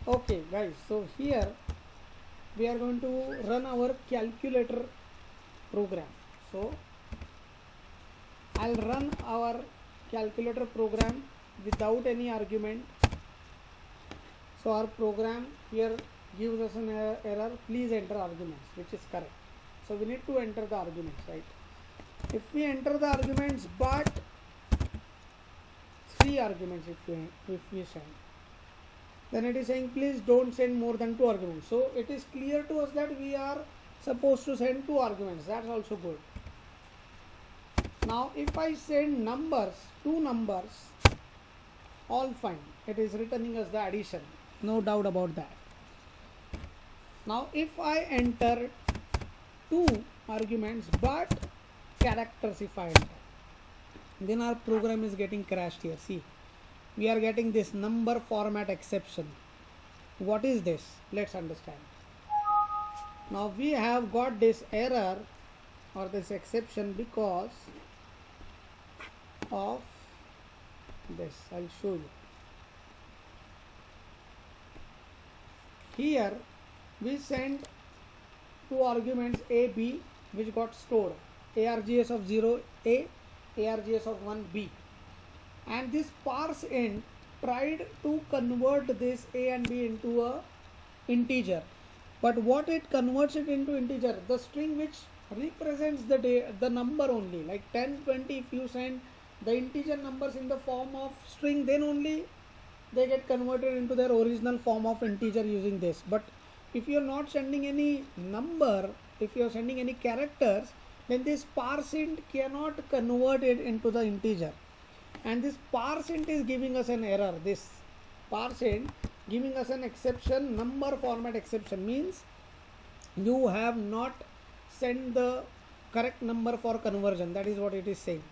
Okay guys, so here we are going to run our calculator program. So I'll run our calculator program without any argument. So our program here gives us an error, please enter arguments, which is correct. So we need to enter the arguments, right? If we enter the arguments, but 3 arguments if we send, then it is saying please don't send more than 2 arguments. So it is clear to us that we are supposed to send 2 arguments. That's also good. Now if I send numbers, 2 numbers, all fine. It is returning us the addition, no doubt about that. Now if I enter 2 arguments but characters, if I enter, then our program is getting crashed here. See, we are getting this number format exception. What is this? Let's understand. Now we have got this error or this exception because of this. I'll show you. Here we sent 2 arguments a, b, which got stored, args of 0a, args of 1b, and this parse int tried to convert this a and b into a integer. But what it converts it into integer, the string which represents the number only, like 10, 20, if you send the integer numbers in the form of string, then only they get converted into their original form of integer using this. But if you are not sending any number, if you are sending any characters, then this parse int cannot convert it into the integer, and this parse int is giving us an error. This parse int giving us an exception, number format exception, means you have not sent the correct number for conversion. That is what it is saying.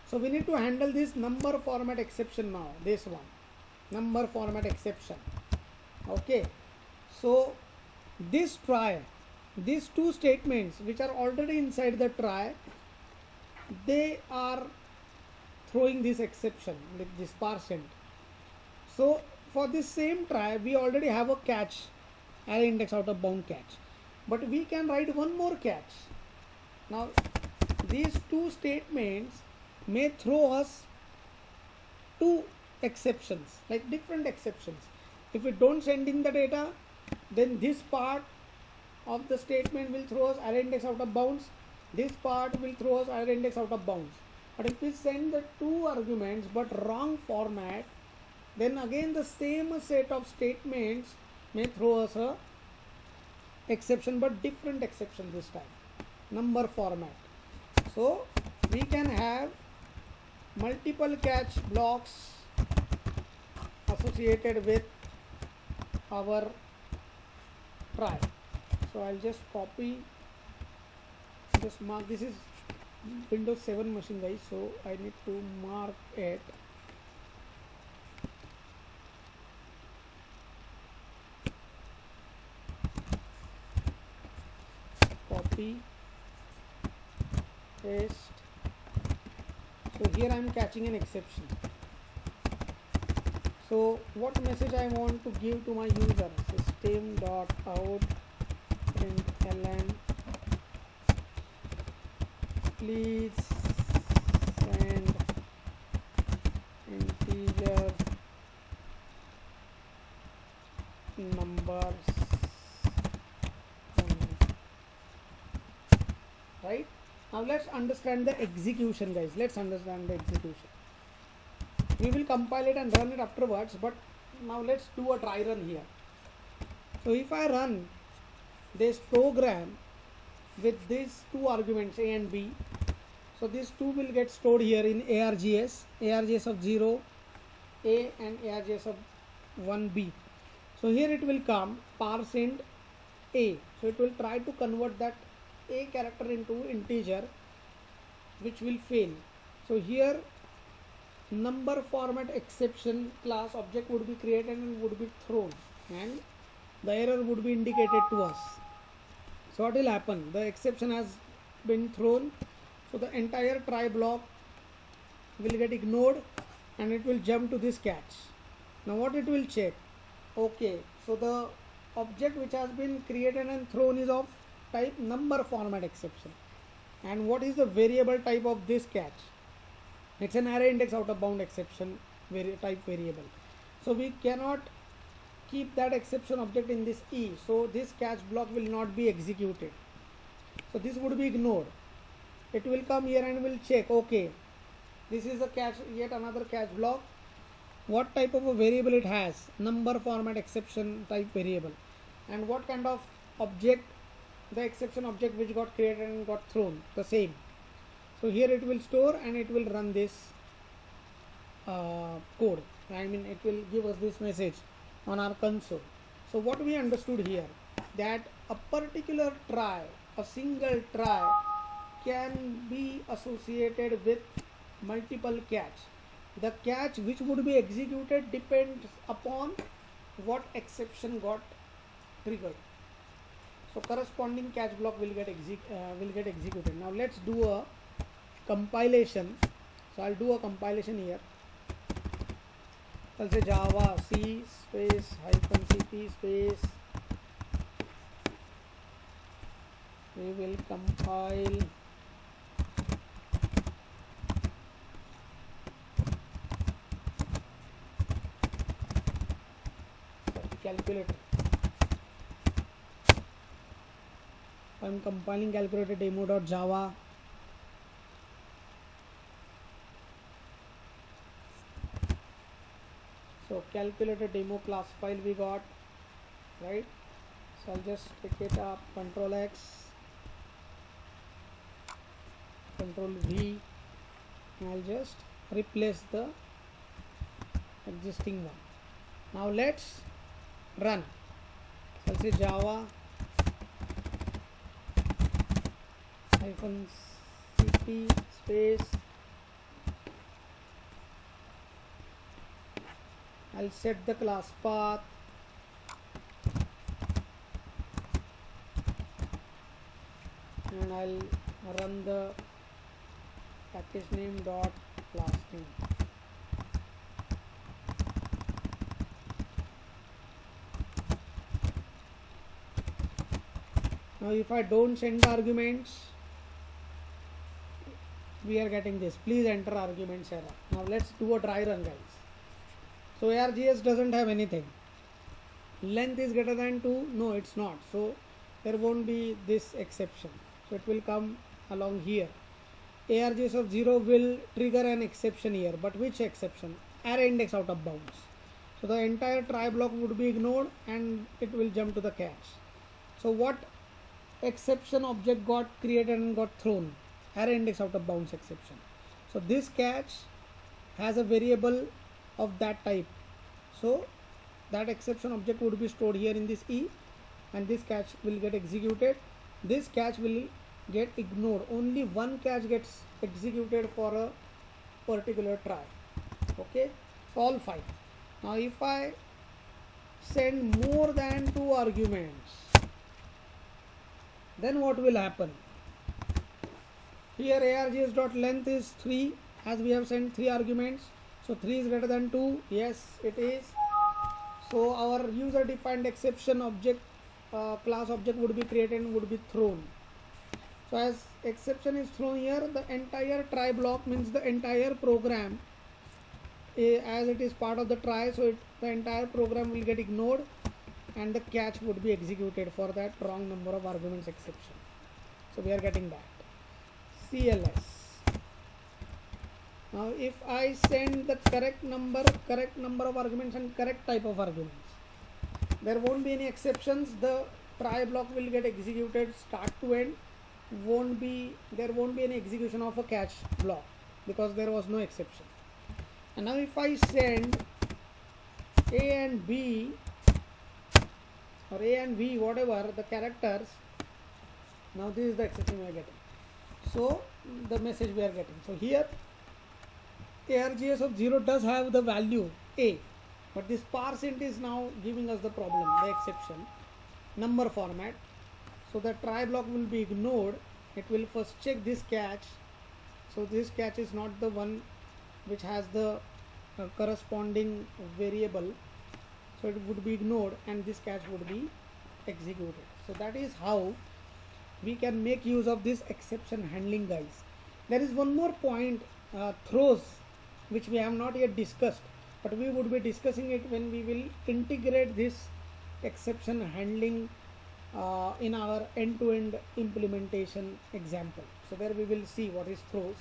So we need to handle this number format exception now, this one, number format exception. Okay, so this try, these 2 statements which are already inside the try, they are throwing this exception with this parse int. So for this same try, we already have a catch, array index out of bound catch, but we can write one more catch. Now these 2 statements may throw us 2 exceptions, like different exceptions. If we don't send in the data, then this part of the statement will throw us array index out of bounds, this part will throw us array index out of bounds. But if we send the 2 arguments but wrong format, then again the same set of statements may throw us a exception, but different exception this time, number format. So we can have multiple catch blocks associated with our try. So I'll just copy, just mark, this is Windows 7 machine guys, so I need to mark it. Copy, paste. So here I am catching an exception. So what message I want to give to my user? System.out println please send integer numbers only. Right? Now let's understand the execution guys. Let's understand the execution. We will compile it and run it afterwards, but now let's do a try run here. So if I run this program with these 2 arguments a and b, so these 2 will get stored here in args of 0 a and args of 1b. So here it will come parse int a, so it will try to convert that a character into integer, which will fail. So here number format exception class object would be created and would be thrown, and the error would be indicated to us. So what will happen? The exception has been thrown, so the entire try block will get ignored and it will jump to this catch. Now what it will check? Okay, So the object which has been created and thrown is of type number format exception. And what is the variable type of this catch? It's an array index out of bound exception type variable. So we cannot keep that exception object in this E. So this catch block will not be executed. So this would be ignored. It will come here and will check, okay, this is a catch, yet another catch block. What type of a variable it has? Number format exception type variable. And what kind of object? The exception object which got created and got thrown, the same. So here it will store and it will run this code. I mean, it will give us this message on our console. So what we understood here, that a particular try, a single try, can be associated with multiple catch. The catch which would be executed depends upon what exception got triggered. So corresponding catch block will get executed. Now let's do a compilation. So I'll do a compilation here. I'll say Java C space -cp space. We will compile calculator. I'm compiling calculator demo.java. So calculator demo class file we got, right? So I'll just pick it up, Control X, Control V, and I'll just replace the existing one. Now let's run. So I'll say Java -cp space. I'll set the class path, and I'll run the package name dot class name. Now if I don't send the arguments, we are getting this, please enter arguments error. Now let's do a dry run, guys. So ARGS doesn't have anything. Length is greater than 2. No, it's not. So there won't be this exception. So it will come along here. ARGS of 0 will trigger an exception here. But which exception? Array index out of bounds. So the entire try block would be ignored and it will jump to the catch. So what exception object got created and got thrown? Array index out of bounds exception. So this catch has a variable of that type. So that exception object would be stored here in this E, and this catch will get executed. This catch will get ignored. Only one catch gets executed for a particular try. Okay, so all fine. Now if I send more than 2 arguments, then what will happen? Here args.length is 3, as we have sent 3 arguments. So 3 is greater than 2. Yes, it is. So our user defined exception object, class object would be created and would be thrown. So as exception is thrown here, the entire try block, means the entire program, as it is part of the try, so the entire program will get ignored and the catch would be executed for that wrong number of arguments exception. So we are getting that. CLS. Now if I send the correct number of arguments and correct type of arguments, there won't be any exceptions. The try block will get executed start to end. There won't be any execution of a catch block because there was no exception. And now if I send A and B or A and V, whatever the characters, now this is the exception we are getting. So the message we are getting. So here ARGS of 0 does have the value A, but this parseInt is now giving us the problem, the exception, number format. So the try block will be ignored. It will first check this catch. So this catch is not the one which has the corresponding variable. So so it would be ignored and this catch would be executed. So that is how we can make use of this exception handling, guys. There is one more point, throws, which we have not yet discussed, but we would be discussing it when we will integrate this exception handling in our end-to-end implementation example. So there we will see what is throws.